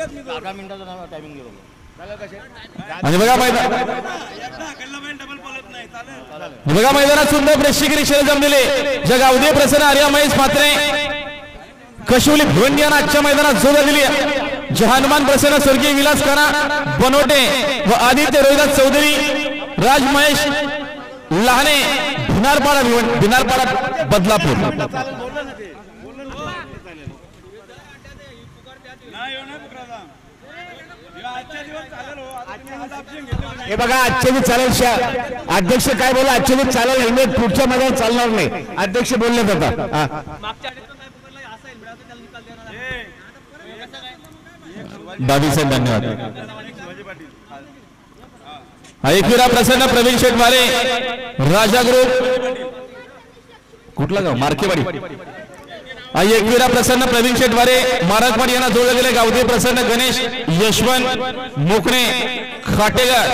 10 मिनिटाचा टायमिंग दिलो आणि बघा मैदानात सुंदर प्रेक्षणीय खेळ जमलेले जगावदे प्रसन्न आर्या महेश मात्रे कशुली भिवंडी यांना आजच्या मैदानात जोड दिली जहानमान प्रसन्न स्वर्गीय विलास खाना बनोटे व आदित्य रोहिदास चौधरी राज महेश लहाने भिनारपाडा बदलापूर हे बघा आजचे बी चालेल अध्यक्ष काय बोला आजचे बी चालेल हेल्मेट पुढच्या मैदानात चालणार नाही अध्यक्ष बोलले जातात दादी साहेब धन्यवाद एकविरा प्रसन्न प्रवीण शेटवारे राजा ग्रुप कुठला गाव मार्केवाडी एकविरा प्रसन्न प्रवीण शेटवारे मारकवाडी यांना जोडले गेले गावदे प्रसन्न गणेश यशवंत मोकणे खाटेगार